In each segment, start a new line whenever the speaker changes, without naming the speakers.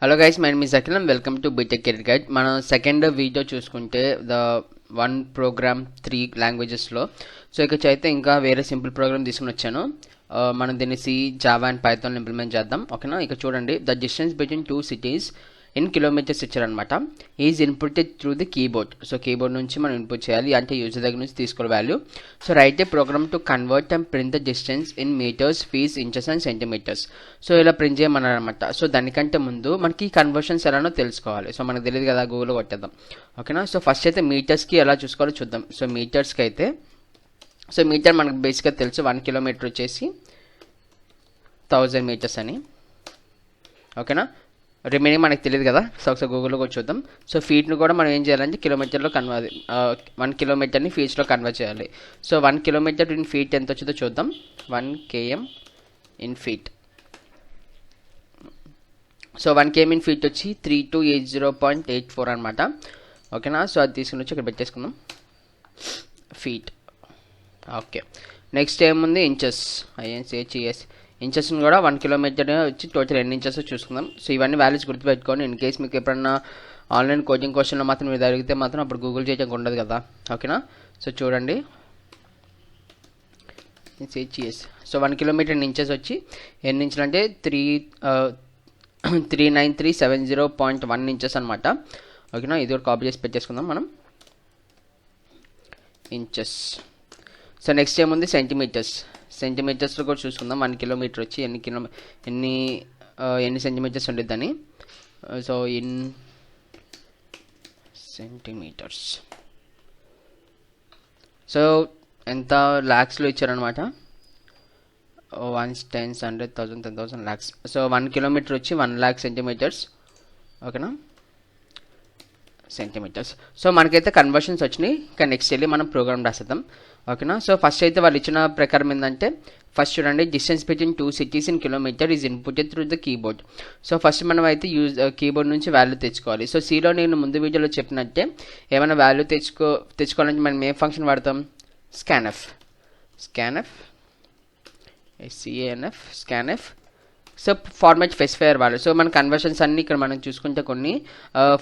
Hello guys, my name is Akhil and welcome to BTech Career Guide. మనం second video చూసుకుంటే the one programme 3 లాంగ్వేజెస్లో. So ఇక్కడ అయితే ఇంకా వేరే సింపుల్ ప్రోగ్రామ్ తీసుకుని వచ్చాను. మనం దీన్ని C, Java and Python implement చేద్దాం. ఓకేనా, ఇక్కడ చూడండి, the distance between 2 cities in kilometres ఇచ్చారనమాట. Is inputted through the keyboard. So keyboard నుంచి మనం ఇన్పుట్ చేయాలి, అంటే యూజర్ దగ్గర నుంచి తీసుకోవాలి value. So write a program to convert and print the distance in metres, feet, inches and centimetres. So ఇలా print చేయమన్నారు అనమాట. సో దానికంటే ముందు మనకి కన్వర్షన్స్ ఎలానో తెలుసుకోవాలి. సో మనకు తెలియదు కదా, గూగుల్లో కొట్టేద్దాం. ఓకేనా, సో ఫస్ట్ అయితే మీటర్స్కి ఎలా చూసుకోవాలో చూద్దాం. సో మీటర్స్కి అయితే, సో మీటర్ మనకు బేసిక్గా తెలుసు, 1 కిలోమీటర్ వచ్చేసి 1000 మీటర్స్ అని. ఓకేనా, రిమైనింగ్ మనకు తెలియదు కదా, సో ఒకసారి గూగుల్లో కూడా చూద్దాం. సో ఫీట్ను కూడా మనం ఏం చేయాలంటే కిలోమీటర్లో 1 కిలోమీటర్ని ఫీట్స్లో కన్వర్ట్ చేయాలి. సో 1 కిలోమీటర్ ఇన్ ఫీట్ ఎంత వచ్చిందో చూద్దాం. 1 km in feet. So 1 km in feet వచ్చి 3280.84 అనమాట. ఓకేనా, సో అది తీసుకుని వచ్చి ఇక్కడ పెట్టేసుకుందాం, ఫీట్. ఓకే, నెక్స్ట్ ఏముంది, ఇంచెస్, INCHES. ఇంచెస్ని కూడా 1 కిలోమీటర్ వచ్చి టోటల్ ఎన్ని ఇంచెస్ చూసుకుందాం. సో ఇవన్నీ వాల్యూస్ గుర్తుపెట్టుకోండి. ఇన్ కేస్ మీకు ఎప్పుడన్నా ఆన్లైన్ కోచింగ్ క్వశ్చన్లో మాత్రం మీరు అడిగితే మాత్రం అప్పుడు గూగుల్ చేయడానికి ఉండదు కదా. ఓకేనా, సో చూడండి, INCHES. సో 1 కిలోమీటర్ ఇంచెస్ వచ్చి ఎన్ని ఇంచులు అంటే 39370.1 ఇంచెస్ అనమాట. ఓకేనా, ఇది కూడా కాపీ చేసి పెట్టేసుకుందాం మనం, ఇంచెస్. సో నెక్స్ట్ ఏముంది, సెంటీమీటర్స్. సెంటీమీటర్స్లో కూడా చూసుకుందాం. 1 కిలోమీటర్ వచ్చి ఎన్ని సెంటీమీటర్స్ ఉండిద్దని. సో ఇన్ సెంటీమీటర్స్, సో ఎంత ల్యాక్స్లో ఇచ్చారనమాట. 1 10 100 1000 10,000 ల్యాక్స్. సో 1 కిలోమీటర్ వచ్చి 1 lakh సెంటీమీటర్స్. ఓకేనా, సెంటీమీటర్స్. సో మనకైతే కన్వర్షన్స్ వచ్చినాయి. ఇంకా నెక్స్ట్ వెళ్ళి మనం ప్రోగ్రామ్ రాసేద్దాం. ఓకేనా, సో ఫస్ట్ అయితే వాళ్ళు ఇచ్చిన ప్రకారం ఏంటంటే, ఫస్ట్ చూడండి, distance between 2 cities in kilometer is inputted through the keyboard. So first మనం అయితే కీబోర్డ్ నుంచి వాల్యూ తెచ్చుకోవాలి. సో సిలో నేను ముందు వీడియోలో చెప్పినట్టే ఏమైనా వాల్యూ తెచ్చుకోవాలంటే మనం ఏ ఫంక్షన్ వాడతాం, scanf. So format specifier value. So మన కన్వర్షన్స్ అన్ని ఇక్కడ మనం చూసుకుంటే కొన్ని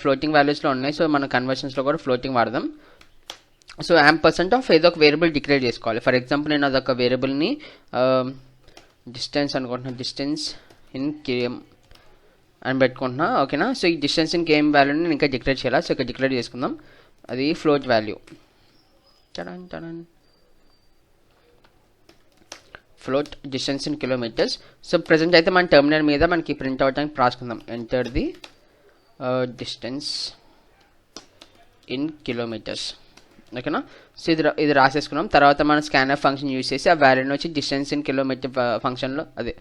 ఫ్లోటింగ్ వాల్యూస్లో ఉన్నాయి. సో మన కన్వర్షన్స్లో కూడా ఫ్లోటింగ్ వాడదాం. సో %, ఏదో ఒక వేరియబుల్ డిక్లేర్ చేసుకోవాలి. ఫర్ ఎగ్జాంపుల్ నేను అదొక వేరియబుల్ని డిస్టెన్స్ అనుకుంటున్నాను, డిస్టెన్స్ ఇన్ కేఎం అని పెట్టుకుంటున్నా. ఓకేనా, సో ఈ డిస్టెన్స్ ఇన్ కేఎం వాల్యూని నేను ఇంకా డిక్లేర్ చేయాలి. సో ఇక్కడ డిక్లేర్ చేసుకుందాం, అది float value. Float distance in kilometres. So present అయితే మన టెర్మినల్ మీద మనకి ప్రింట్ అవడానికి రాసుకుందాం, enter the distance in kilometres. ఓకేనా, సో ఇది రాసేసుకున్నాం. తర్వాత మనం స్కాన్ఎఫ్ ఫంక్షన్ యూజ్ చేసి ఆ వాల్యూని వచ్చి డిస్టెన్స్ ఇన్ కిలోమీటర్ ఫంక్షన్లో, అదే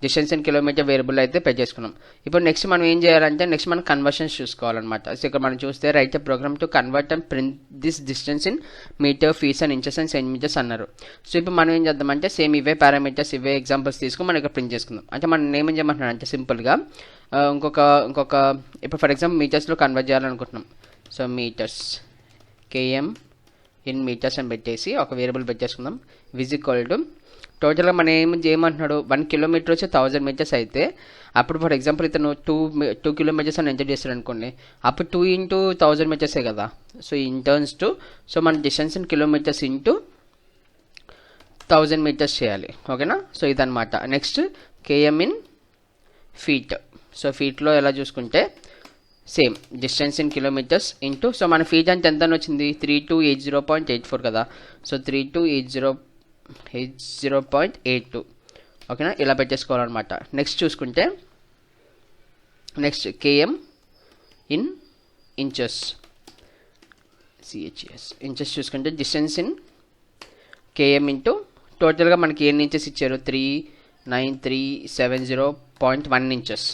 డిస్టెన్స్ ఇన్ కిలోమీటర్ వేరియబుల్ అయితే పే చేసుకున్నాం. ఇప్పుడు నెక్స్ట్ మనం ఏం చేయాలంటే, నెక్స్ట్ మనం కన్వర్షన్స్ చూసుకోవాలన్నమాట. సో ఇక్కడ మనం చూస్తే right program to convert and print this distance in meter, feets and inches and centimeters అన్నారు. సో ఇప్పుడు మనం ఏం చేద్దామంటే, సేమ్ ఇవే పారామీటర్స్, ఇవే ఎగ్జాంపుల్స్ తీసుకుని మనం ఇక్కడ ప్రింట్ చేసుకుందాం. అంటే మనం ఏం చేయమంటున్నాం అంటే, సింపుల్గా ఇంకొక ఇప్పుడు ఫర్ ఎగ్జాంపుల్ మీటర్స్లో కన్వర్ట్ చేయాలనుకుంటున్నాం. So meters, KM in metres అని పెట్టేసి ఒక వేరియబుల్ పెట్టేసుకుందాం. విజ్ ఈక్వల్ టు టోటల్గా మనం ఏమంటున్నాడు, 1 కిలోమీటర్ వచ్చి 1000 మీటర్స్ అయితే, అప్పుడు ఫర్ ఎగ్జాంపుల్ ఇతను 2 కిలోమీటర్స్ అని ఎంటర్ చేస్తాడు అనుకోండి, అప్పుడు 2 into 1000 మీటర్సే కదా. So in turns to, so మన distance in kilometres into 1000 metres చేయాలి. ఓకేనా, సో ఇదనమాట. Next KM in feet. So ఫీట్లో ఎలా చూసుకుంటే same distance in kilometres into, so మన ఫీట్ అంటే ఎంత వచ్చింది, 3280.84 కదా. సో 3280.82. ఓకేనా, ఇలా పెట్టేసుకోవాలన్నమాట. నెక్స్ట్ చూసుకుంటే, next KM in inches, inches చూసుకుంటే డిస్టెన్స్ ఇన్ కేఎం ఇంటూ టోటల్గా మనకి ఎన్ని ఇంచెస్ ఇచ్చారు, 39370.1 ఇంచెస్.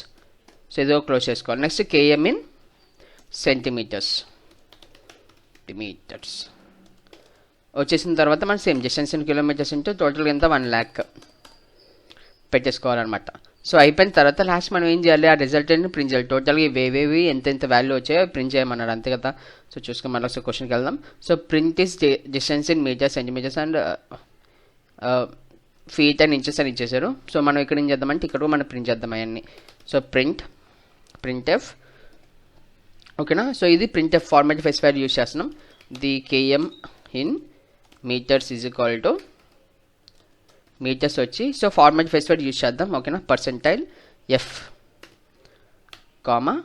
సో ఇదో క్లోజ్ చేసుకోవాలి. నెక్స్ట్ కేఎం ఇన్ సెంటీమీటర్స్ వచ్చేసిన తర్వాత మనం same distance in kilometres into total ఎంత 1 lakh పెట్టేసుకోవాలన్నమాట. సో అయిపోయిన తర్వాత లాస్ట్ మనం ఏం చేయాలి, ఆ రిజల్ట్ అని ప్రింట్ చేయాలి. టోటల్గా ఇవేవి ఎంత వాల్యూ వచ్చాయో ప్రింట్ చేయమన్నాడు, అంతే కదా. సో చూసుకొని మళ్ళీ ఒకసారి క్వశ్చన్కి వెళ్దాం. So print is distance in meters, centimeters and feet and inches అని ఇచ్చేసారు. సో మనం ఇక్కడ ఏం చేద్దామంటే ఇక్కడ మనం ప్రింట్ చేద్దాం అవన్నీ. సో ప్రింట్ printf ఓకేనా. సో ఇది printf ఫార్మాట్ స్పెసిఫైర్ యూజ్ చేస్తున్నాం. The km in meters is equal to meters వచ్చి సో ఫార్మాట్ స్పెసిఫైర్ యూజ్ చేద్దాం ఓకేనా. Percentile f comma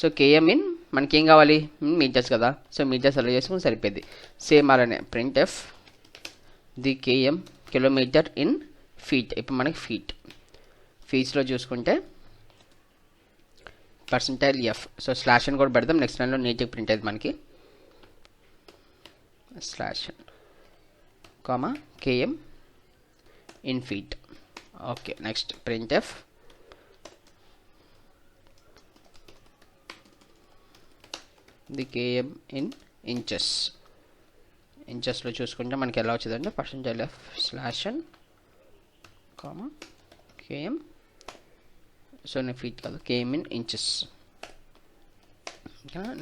so km in మనకి ఏం కావాలి మీటర్స్ కదా, సో మీటర్స్ అలా చేసుకుని సరిపోయింది. సేమ్ అలానే printf the km kilometer in feet. ఇప్పుడు మనకి ఫీట్స్లో చూసుకుంటే పర్సెంటైల్ f సో స్లాష్ అని కూడా పెడదాం. నెక్స్ట్ లైన్లో నీట్గా ప్రింట్ అయింది మనకి slash comma km in feet. Okay next printf the km in ఇంచెస్లో చూసుకుంటే మనకి ఎలా వచ్చిందంటే percentile f slash n comma km so నేను ఫీట్ కాదు km in inches.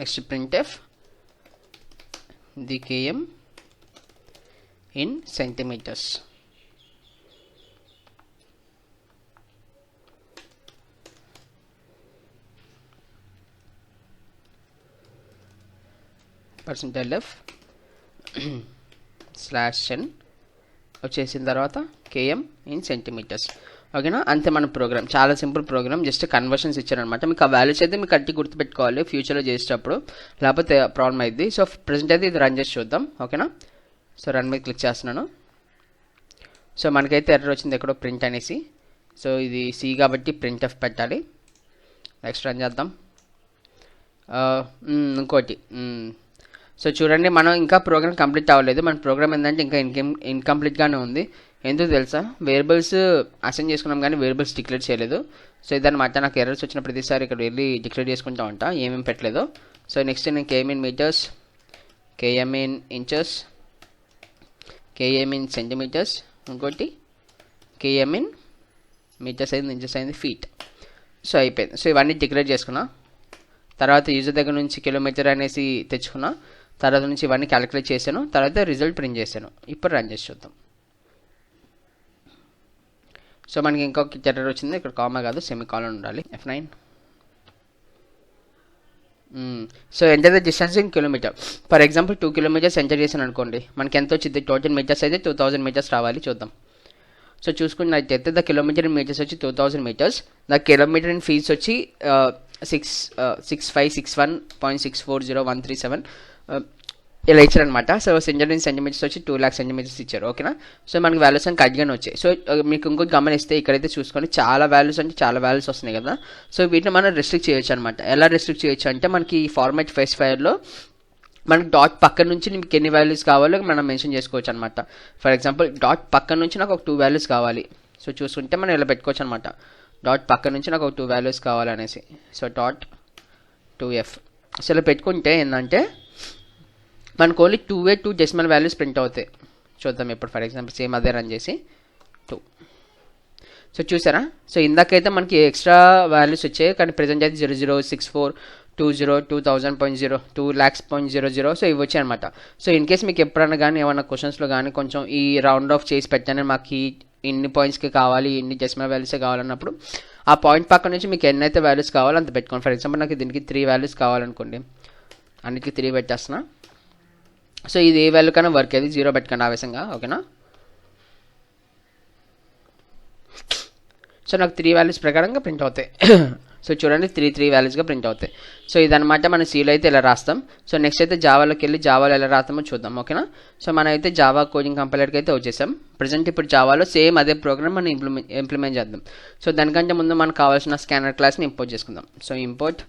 Next printf the km in centimetres. Percentile f slash n వచ్చేసిన తర్వాత km in centimetres ఓకేనా. అంతే మన ప్రోగ్రామ్, చాలా సింపుల్ ప్రోగ్రామ్, జస్ట్ కన్వర్షన్స్ ఇచ్చారనమాట. మీకు ఆ వాల్యూస్ అయితే మీకు కట్టి గుర్తుపెట్టుకోవాలి ఫ్యూచర్లో చేసేటప్పుడు, లేకపోతే ప్రాబ్లం అయింది. సో ప్రెసెంట్ అయితే ఇది రన్ చేసి చూద్దాం ఓకేనా. సో రన్ మీద క్లిక్ చేస్తున్నాను. సో మనకైతే ఎర్రర్ వచ్చింది ఎక్కడో ప్రింట్ అనేసి. సో ఇది సి కాబట్టి printf పెట్టాలి. నెక్స్ట్ రన్ చేద్దాం. ఇంకోటి సో చూడండి మనం ఇంకా ప్రోగ్రామ్ కంప్లీట్ అవ్వలేదు. మన ప్రోగ్రామ్ ఏంటంటే ఇంకా ఇన్కంప్లీట్గానే ఉంది. ఎందుకు తెలుసా, వేరియబుల్స్ అసైన్ చేసుకున్నాం కానీ వేరియబుల్స్ డిక్లేర్ చేయలేదు. సో ఇదన్నమాట నాకు ఎర్రర్స్ వచ్చిన ప్రతిసారి ఇక్కడ వెళ్ళి డిక్లేర్ చేసుకుంటూ ఉంటా ఏమేమి పెట్టలేదు. సో నెక్స్ట్ నేను km in meters, km in inches, km in centimeters, ఇంకోటి km ఇన్ మీటర్స్ అయింది, ఇంచెస్ అయింది, ఫీట్. సో అయిపోయింది. సో ఇవన్నీ డిక్లేర్ చేసుకున్నా. తర్వాత యూజర్ దగ్గర నుంచి కిలోమీటర్ అనేసి తెచ్చుకున్నా. తర్వాత నుంచి ఇవన్నీ క్యాలిక్యులేట్ చేశాను. తర్వాత రిజల్ట్ ప్రింట్ చేశాను. ఇప్పుడు రన్ చేసి చూద్దాం. సో మనకి ఇంకొక ఎర్రర్ వచ్చింది. ఇక్కడ కామా కాదు సెమీకాలన్ ఉండాలి. F9 so enter the distance in kilometer. For example 2 kilometers enter చేశాను అనుకోండి, మనకి ఎంత వచ్చింది టోటల్ మీటర్స్ అయితే 2000 మీటర్స్ రావాలి. చూద్దాం. సో చూసుకున్నట్టయితే ద కిలోమీటర్ ఇన్ మీటర్స్ వచ్చి 2000 meters, the kilometer in feets వచ్చి 6561.640137 ఇలా ఇచ్చారనమాట. సో సెంటీమీటర్స్ వచ్చి 2 lakh సెంటీమీటర్స్ ఇచ్చారు ఓకేనా. సో మనకి వాల్యూస్ అని కరెక్ట్గానే వచ్చాయి. సో మీకు ఇంకొక గమనిస్తే ఇక్కడైతే చూసుకొని చాలా వాల్యూస్ అంటే చాలా వాల్యూస్ వస్తున్నాయి కదా. సో వీటిని మనం రెస్ట్రిక్ట్ చేయొచ్చు అనమాట. ఎలా రెస్ట్రిక్ట్ చేయొచ్చు అంటే మనకి ఫార్మాట్ స్పెసిఫైర్లో మనకి డాట్ పక్కన నుంచి మీకు ఎన్ని వాల్యూస్ కావాలో మనం మెన్షన్ చేసుకోవచ్చు అనమాట. ఫర్ ఎగ్జాంపుల్ డాట్ పక్కన నుంచి నాకు ఒక 2 వాల్యూస్ కావాలి. సో చూసుకుంటే మనం ఇలా పెట్టుకోవచ్చు అనమాట. డాట్ పక్కన నుంచి నాకు ఒక 2 వాల్యూస్ కావాలనేసి. సో డాట్ 2f సో ఇలా పెట్టుకుంటే ఏంటంటే మనకు ఓన్లీ 2 డెసిమల్ వాల్యూస్ ప్రింట్ అవుతాయి. చూద్దాం ఇప్పుడు ఫర్ ఎగ్జాంపుల్ సేమ్ అదే రన్ చేసి 2. సో చూసారా, సో ఇందాకైతే మనకి ఎక్స్ట్రా వాల్యూస్ వచ్చాయి కానీ ప్రెజెంట్ అయితే 0064202000.0 2,00,000 సో ఇవి వచ్చాయి అనమాట. సో ఇన్ కేస్ మీకు ఎప్పుడైనా కానీ ఏమన్నా క్వశ్చన్స్లో కానీ కొంచెం ఈ రౌండ్ ఆఫ్ చేసి పెట్టాను మాకు ఇన్ని పాయింట్స్కి కావాలి, ఇన్ని డెసిమల్ వాల్యూసే కావాలన్నప్పుడు ఆ పాయింట్ పక్క నుంచి మీకు ఎన్నైతే వాల్యూస్ కావాలో అంత పెట్టుకోండి. ఫర్ ఎగ్జాంపుల్ నాకు దీనికి 3 వాల్యూస్ కావాలనుకోండి, అన్నిటికీ 3 పెట్టేస్తున్నా. సో ఇది ఏ వాల్యూ కన్నా వర్క్ అది 0 పెట్టకండి ఆవేశంగా ఓకేనా. సో నాకు 3 వాల్యూస్ ప్రకారంగా ప్రింట్ అవుతాయి. సో చూడండి 3 వాల్యూస్గా ప్రింట్ అవుతాయి. సో ఇదనమాట మన సీలో అయితే ఇలా రాస్తాం. సో నెక్స్ట్ అయితే జావాలోకి వెళ్ళి జావాలో ఎలా రాస్తామో చూద్దాం ఓకేనా. సో మనం అయితే జావా కోడింగ్ కంపైలర్కి అయితే వచ్చేసాం. ప్రజెంట్ ఇప్పుడు జావాలో సేమ్ అదే ప్రోగ్రామ్ మనం ఇంప్లిమెంట్ చేద్దాం. సో దానికంటే ముందు మనకు కావాల్సిన స్కానర్ క్లాస్ని ఇంపోర్ట్ చేసుకుందాం. సో ఇంపోర్ట్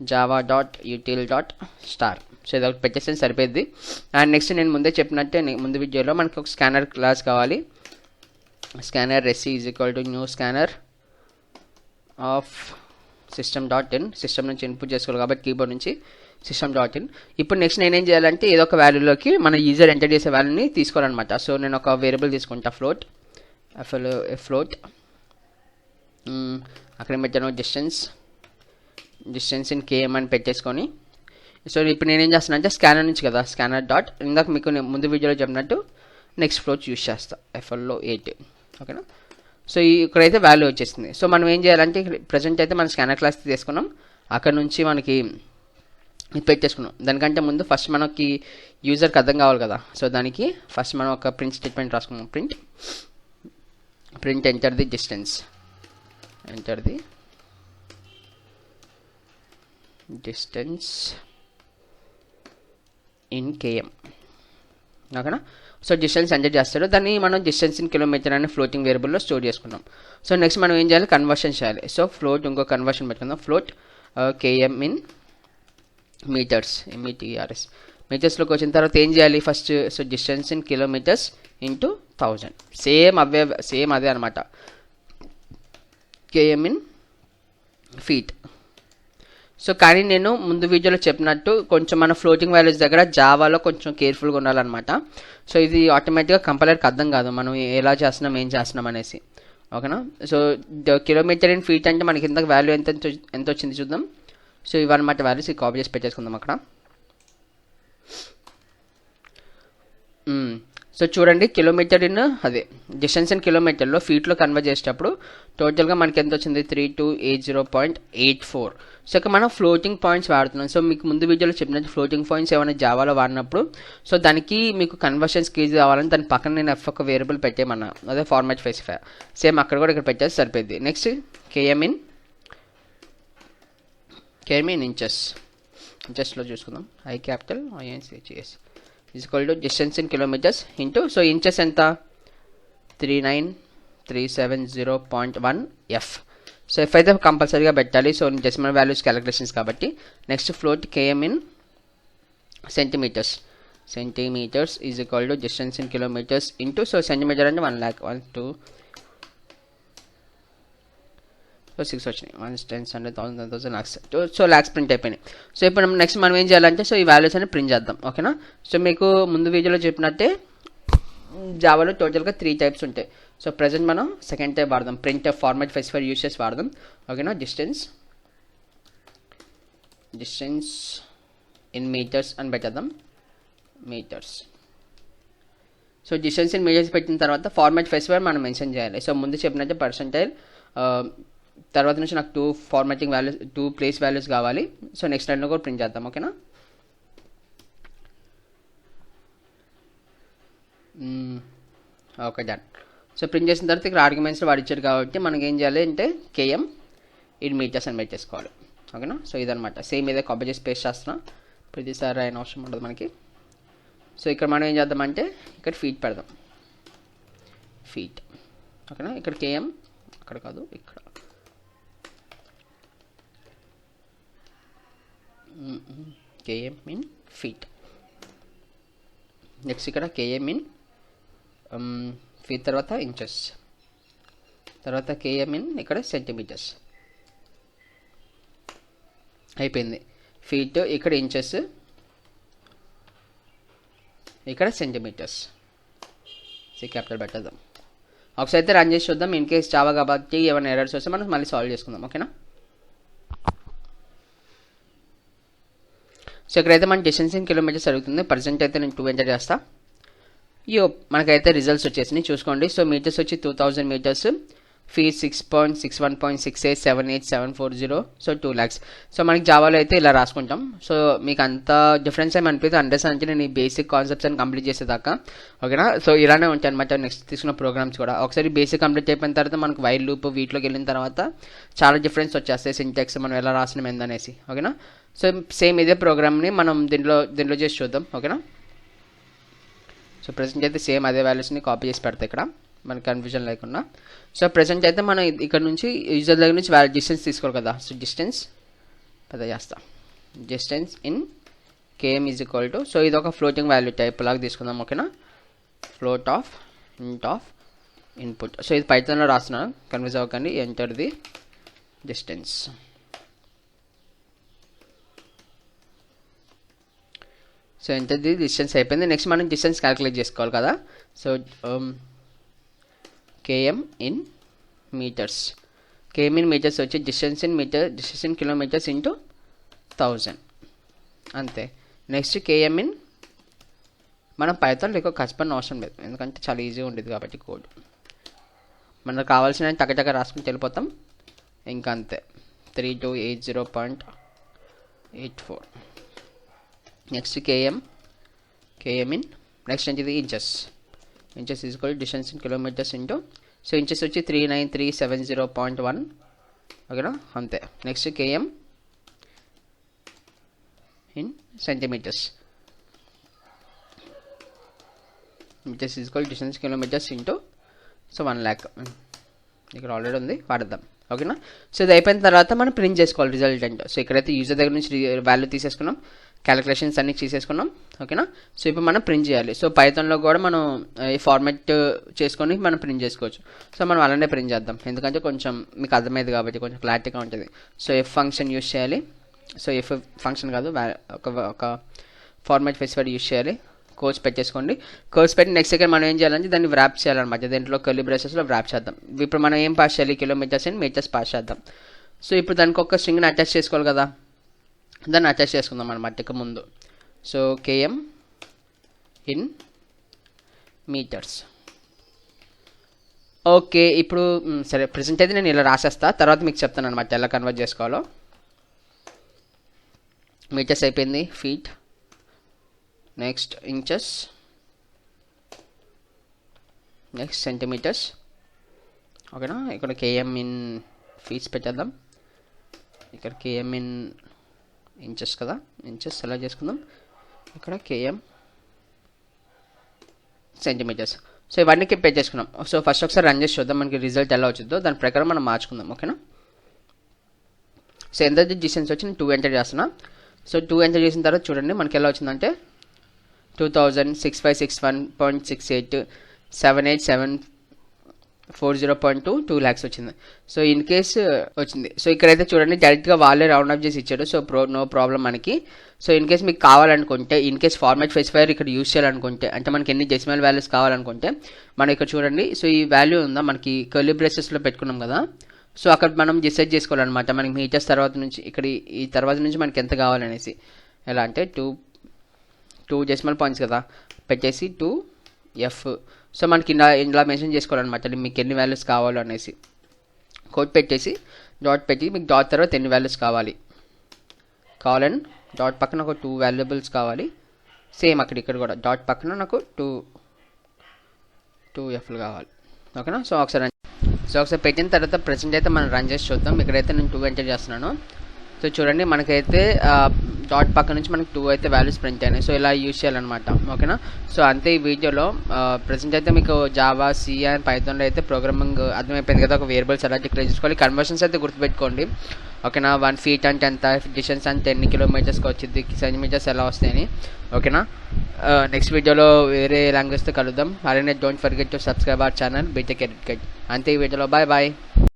java.util.star సో ఇది ఒకటి పెట్టేస్తే సరిపోద్ది. అండ్ నెక్స్ట్ నేను ముందే చెప్పినట్టే ముందు వీడియోలో మనకి ఒక స్కానర్ క్లాస్ కావాలి. Scanner resi is equal to new scanner of system.in system నుంచి ఇన్పుట్ చేసుకోవాలి కాబట్టి కీబోర్డ్ నుంచి system.in. ఇప్పుడు నెక్స్ట్ నేనేం చేయాలంటే ఏదో ఒక వాల్యూలోకి మన యూజర్ ఎంటర్ చేసే వాల్యూని తీసుకోవాలన్నమాట. సో నేను ఒక వేరియబుల్ తీసుకుంటా ఫ్లోట్ అక్కడ పెట్టాను డిస్టెన్స్ ఇన్ km అని పెట్టేసుకొని. సో ఇప్పుడు నేనేం చేస్తాను అంటే స్కానర్ నుంచి కదా స్కానర్ డాట్ ఇందాక మీకు ముందు వీడియోలో చెప్పినట్టు నెక్స్ట్ ఫ్లోట్ యూస్ చేస్తా FLO8 ఓకేనా. సో ఇక్కడైతే వాల్యూ వచ్చేసింది. సో మనం ఏం చేయాలంటే ప్రజెంట్ అయితే మనం స్కానర్ క్లాస్ తీసుకున్నాం, అక్కడ నుంచి మనకి ఇది పెట్టేసుకున్నాం. దానికంటే ముందు ఫస్ట్ మనకి యూజర్కి అర్థం కావాలి కదా, సో దానికి ఫస్ట్ మనం ఒక ప్రింట్ స్టేట్మెంట్ రాసుకున్నాం. Print enter the distance in KM. ఓకేనా. సో డిస్టెన్స్ ఎంటర్ చేస్తాడు, దాన్ని మనం డిస్టెన్స్ ఇన్ కిలోమీటర్ అనే ఫ్లోటింగ్ వేరియబుల్లో స్టోర్ చేసుకున్నాం. సో నెక్స్ట్ మనం ఏం చేయాలి, కన్వర్షన్ చేయాలి. సో ఫ్లోట్ ఇంకో కన్వర్షన్ పెట్టుకుందాం. Float KM in meters, M E T R S మీటర్స్లోకి వచ్చిన తర్వాత ఏం చేయాలి first, so distance in kilometres into 1000. Same అదే అనమాట. KM in feet. సో కానీ నేను ముందు వీడియోలో చెప్పినట్టు కొంచెం మన ఫ్లోటింగ్ వాల్యూస్ దగ్గర జావాలో కొంచెం కేర్ఫుల్గా ఉండాలన్నమాట. సో ఇది ఆటోమేటిక్గా కంపైలర్కి అర్థం కాదు మనం ఎలా చేస్తున్నాం ఏం చేస్తున్నాం అనేసి. ఓకేనా. సో కిలోమీటర్ ఇన్ ఫీట్ అంటే మనకి ఇంతకు వాల్యూ ఎంత వచ్చింది చూద్దాం. సో ఇవన్నమాట వాల్యూస్, కాపీ చేసి పెట్టేసుకుందాం అక్కడ. సో చూడండి, కిలోమీటర్ ఇన్ అదే డిస్టెన్స్ ఇన్ కిలోమీటర్లో ఫీట్లో కన్వర్ట్ చేసేటప్పుడు టోటల్గా మనకి ఎంత వచ్చింది, 3280.84. సో ఇక మనం ఫ్లోటింగ్ పాయింట్స్ వాడుతున్నాం. సో మీకు ముందు వీడియోలో చెప్పినట్టు ఫ్లోటింగ్ పాయింట్స్ ఏమైనా జావాలో వాడినప్పుడు సో దానికి మీకు కన్వర్షన్స్ కీజ్ కావాలని దాని పక్కన నేను ఎఫ్ ఒక వేరియబుల్ పెట్టేమన్నా, అదే ఫార్మాట్ స్పెసిఫైయర్. సేమ్ అక్కడ కూడా ఇక్కడ పెట్టేసి సరిపోయింది. నెక్స్ట్ కేఎం ఇన్ ఇంచెస్లో చూసుకుందాం. I capital INCHES equal to distance in kilometres into, so inches ఎంత 39370.1 ఎఫ్. సో ఎఫ్ అయితే కంపల్సరీగా పెట్టాలి. సో డెసిమల్ వాల్యూస్ క్యాలిక్యులేషన్స్ కాబట్టి. Next float KM in centimeters is equal to distance in kilometres into, so centimeter అంటే 1 lakh 1 2 so 6 వచ్చినాయి, 1 10 100 1000 1000 lakhs. So lakhs print అయిపోయినాయి. So ఇప్పుడు next మనం ఏం చేయాలంటే సో ఈ వాల్యూస్ అని ప్రింట్ చేద్దాం. ఓకేనా. సో మీకు ముందు వీడియోలో చెప్పినట్టే జావాలో టోటల్గా 3 టైప్స్ ఉంటాయి. సో ప్రజెంట్ మనం సెకండ్ టైప్ వాడదాం, ప్రింట్ ఫార్మాట్ స్పెసిఫైయర్ యూస్ చేసి వాడదాం. ఓకేనా. డిస్టెన్స్ ఇన్ మీటర్స్ అని పెట్టేద్దాం, metres. So distance in metres పెట్టిన తర్వాత ఫార్మాట్ స్పెసిఫైయర్ మనం మెన్షన్ చేయాలి. సో ముందు చెప్పినట్టే పర్సెంటైల్, తర్వాత నుంచి నాకు 2 ఫార్మాటింగ్ వాల్యూస్ 2 ప్లేస్ వాల్యూస్ కావాలి. సో నెక్స్ట్ లైన్లో కూడా ప్రింట్ చేద్దాం. ఓకేనా. Okay done. సో ప్రింట్ చేసిన తర్వాత ఇక్కడ ఆర్గ్యుమెంట్స్లో వాడు ఇచ్చారు కాబట్టి మనకి ఏం చేయాలి అంటే కేఎం ఇన్ మీటర్స్ అని పెట్టేసుకోవాలి. ఓకేనా. సో ఇదనమాట. సేమ్ ఇదే కాపీ చేసి పేస్ట్ చేస్తున్నా, ప్రతిసారి అయిన అవసరం ఉండదు మనకి. సో ఇక్కడ మనం ఏం చేద్దామంటే ఇక్కడ ఫీట్ పెడదాం, ఫీట్. ఓకేనా. ఇక్కడ కేఎం, అక్కడ కాదు ఇక్కడ. KM in feet. నెక్స్ట్ ఇక్కడ కేఎం ఇన్ ఫీట్, తర్వాత ఇంచెస్, తర్వాత కేఎం ఇన్ ఇక్కడ సెంటీమీటర్స్. అయిపోయింది. ఫీట్, ఇక్కడ ఇంచెస్, ఇక్కడ సెంటీమీటర్స్. సి క్యాపిటల్ పెట్టేద్దాం. ఒకసారి అయితే రన్ చేసి చూద్దాం. ఇన్ కేస్ జావా కాబట్టి ఏమైనా ఎర్రర్స్ వస్తే మనం మళ్ళీ సాల్వ్ చేసుకుందాం. ఓకేనా. సో ఇక్కడైతే మన డిస్టెన్స్ ఇన్ కిలోమీటర్స్ జరుగుతుంది. ప్రజెంట్ అయితే నేను 2 ఎంటర్ చేస్తా. మనకైతే రిజల్ట్స్ వచ్చేసినాయి చూసుకోండి. సో మీటర్స్ వచ్చి 2000 meters, feet 6.61.6878.740, so 2 lakhs. So మనకి జావాలో అయితే ఇలా రాసుకుంటాం. సో మీకు అంత డిఫరెన్స్ ఏమి అనిపిస్తే అండర్స్టాండ్ అంటే నేను ఈ బేసిక్ కాన్సెప్ట్స్ అని కంప్లీట్ చేసేదాకా. ఓకేనా. సో ఇలానే ఉంటాయి అనమాట నెక్స్ట్ తీసుకున్న ప్రోగ్రామ్స్ కూడా. ఒకసారి బేసిక్ కంప్లీట్ అయిపోయిన తర్వాత మనకు వైల్ లూప్ వీటిలోకి వెళ్ళిన తర్వాత చాలా డిఫరెన్స్ వచ్చేస్తాయి, సింటాక్స్ మనం ఎలా రాసినాం ఏందనేసి. ఓకేనా. సో సేమ్ ఇదే ప్రోగ్రామ్ని మనం దీంట్లో చేసి చూద్దాం. ఓకేనా. సో ప్రెసెంట్ అయితే సేమ్ అదే వాల్యూస్ని కాపీ చేసి పెడతాయి ఇక్కడ, మనకి కన్ఫ్యూజన్ లేకుండా. సో ప్రెసెంట్ అయితే మనం ఇక్కడ నుంచి యూజర్ దగ్గర నుంచి డిస్టెన్స్ తీసుకోవాలి కదా. సో డిస్టెన్స్ పెద్ద చేస్తాం, distance in KM is equal to, so ఇది ఒక ఫ్లోటింగ్ వాల్యూ టైప్ లాగా తీసుకుందాం. ఓకేనా. Float of input. సో ఇది పైథాన్లో రాస్తున్నాను, కన్ఫ్యూజ్ అవ్వకండి. Enter the distance. So enter the distance అయిపోయింది. నెక్స్ట్ మనం డిస్టెన్స్ క్యాలిక్యులేట్ చేసుకోవాలి కదా. సో కేఎం ఇన్ మీటర్స్ వచ్చి డిస్టెన్స్ ఇన్ కిలోమీటర్స్ ఇంటూ 1000 అంతే. నెక్స్ట్ కేఎం ఇన్, మనం పైథాన్లో ఎక్కువ కష్టపడిన అవసరం లేదు ఎందుకంటే చాలా ఈజీగా ఉండేది కాబట్టి కోడ్. మనకు కావాల్సిన టక రాసుకుని వెళ్ళిపోతాం. ఇంకా అంతే 3280.84. Next KM in. నెక్స్ట్ ఏంటిది inches is equal distance in kilometres into, so inches వచ్చి 39370.1. ఓకేనా, అంతే. Next KM in centimeters, meters is equal distance kilometers into, so 1 lakh ఇక్కడ ఆల్రెడీ ఉంది, వాడద్దాం. ఓకేనా, సో ఇది అయిపోయిన తర్వాత మనం ప్రింట్ చేసుకోవాలి రిజల్టెంట్. సో ఇక్కడైతే యూజర్ దగ్గర నుంచి వాల్యూ తీసేసుకున్నాం, క్యాలిక్యులేషన్స్ అన్ని చేసేసుకున్నాం. ఓకేనా, సో ఇప్పుడు మనం ప్రింట్ చేయాలి. సో పైథాన్లో కూడా మనం ఈ ఫార్మాట్ చేసుకొని మనం ప్రింట్ చేసుకోవచ్చు. సో మనం అలానే ప్రింట్ చేద్దాం, ఎందుకంటే కొంచెం మీకు అర్థమైంది కాబట్టి కొంచెం క్లారిటీగా ఉంటుంది. సో ఎఫ్ ఫంక్షన్ యూజ్ చేయాలి. సో ఎఫ్ ఫంక్షన్ కాదు, ఒక ఫార్మాట్ స్పెసిఫైడ్ యూజ్ చేయాలి. కోర్స్ పెట్టేసుకోండి. కోర్స్ పెట్టి నెక్స్ట్ సెకండ్ మనం ఏం చేయాలంటే దాన్ని వ్రాప్ చేయాలన్నమాట. దీంట్లో కర్లీ బ్రేసెస్లో వ్రాప్ చేద్దాం. ఇప్పుడు మనం ఏం పాస్ చేయాలి, కిలోమీటర్స్ అండ్ మీటర్స్ పాస్ చేద్దాం. సో ఇప్పుడు దానికి ఒక స్ట్రింగ్ని అటాచ్ చేసుకోవాలి కదా, దాన్ని అటాచ్ చేసుకుందాం అనమాట ఇక ముందు. So KM in meters. Okay, ఇప్పుడు సరే ప్రెసెంట్ అయితే నేను ఇలా రాసేస్తా, తర్వాత మీకు చెప్తాను అనమాట ఎలా కన్వర్ట్ చేసుకోవాలో. మీటర్స్ అయిపోయింది, feet, next inches, next centimeters. ఓకేనా, ఇక్కడ కేఎం ఇన్ ఫీట్స్ పెట్టేద్దాం, ఇక్కడ కేఎం ఇన్ ఇంచెస్ కదా, ఇంచెస్ సెలెక్ట్ చేసుకుందాం, ఇక్కడ కేఎం సెంటీమీటర్స్. సో ఇవన్నీ పెట్టేసుకున్నాం. సో ఫస్ట్ ఒకసారి రన్ చేసి చూద్దాం మనకి రిజల్ట్ ఎలా వచ్చిందో, దాని ప్రకారం మనం మార్చుకుందాం. ఓకేనా, సో ఎంత డిస్టెన్స్ వచ్చి నేను 2 ఎంటర్ చేస్తున్నా. సో 2 ఎంటర్ చేసిన తర్వాత చూడండి మనకి ఎలా వచ్చిందంటే 20006561.68 78740.2 2 lakhs వచ్చింది. సో ఇన్ కేస్ వచ్చింది. సో ఇక్కడైతే చూడండి డైరెక్ట్గా వాళ్ళే రౌండ్ అప్ చేసి ఇచ్చాడు. సో నో ప్రాబ్లం మనకి. సో ఇన్ కేస్ మీకు కావాలనుకుంటే, ఇన్ కేస్ ఫార్మాట్ స్పెసిఫైర్ ఇక్కడ యూస్ చేయాలనుకుంటే, అంటే మనకి ఎన్ని డెసిమల్ వాల్యూస్ కావాలనుకుంటే మనం ఇక్కడ చూడండి. సో ఈ వాల్యూ ఉందా మనకి కర్లీ బ్రేసెస్లో పెట్టుకున్నాం కదా, సో అక్కడ మనం డిసైడ్ చేసుకోవాలన్నమాట. మనకి మీటర్స్ తర్వాత నుంచి ఇక్కడ ఈ తర్వాత నుంచి మనకి ఎంత కావాలనేసి. ఎలా అంటే 2 డెసిమల్ పాయింట్స్ కదా, పెట్టేసి 2F. సో మనకి ఇలా మెన్షన్ చేసుకోవాలన్నమాట మీకు ఎన్ని వాల్యూస్ కావాలో అనేసి. కోడ్ పెట్టేసి డాట్ పెట్టి మీకు డాట్ తర్వాత ఎన్ని వాల్యూస్ కావాలి, కావాలని డాట్ పక్కన ఒక 2 వాల్యుబుల్స్ కావాలి. సేమ్ ఇక్కడ కూడా డాట్ పక్కన నాకు 2Fలు కావాలి. ఓకేనా, సో ఒకసారి పెట్టిన తర్వాత ప్రెసెంట్ అయితే మనం రన్ చేసి చూద్దాం. ఇక్కడైతే నేను 2 ఎంటర్ చేస్తున్నాను. సో చూడండి మనకైతే డాట్ పక్క నుంచి మనకి 2 అయితే వాల్యూస్ ప్రింట్ అయినాయి. సో ఇలా యూజ్ చేయాలన్నమాట. ఓకేనా, సో అంతే ఈ వీడియోలో. ప్రెసెంట్ అయితే మీకు జావా, సి అండ్ పైథాన్లో అయితే ప్రోగ్రామింగ్ అర్థమైపోయింది కదా. ఒక వేరియబుల్స్ ఎలా డిక్లేర్ చేసుకోవాలి, కన్వర్షన్స్ అయితే గుర్తుపెట్టుకోండి. ఓకేనా, 1 feet అంటే ఎంత, డిస్టెన్స్ అంటే ఎన్ని కిలోమీటర్స్కి వచ్చింది, సెంటీమీటర్స్ ఎలా వస్తాయని. ఓకేనా, నెక్స్ట్ వీడియోలో వేరే లాంగ్వేజ్తో కలుద్దాం. అలానే don't forget to subscribe our channel BTech Educate. అంతే ఈ వీడియోలో, బాయ్ బాయ్.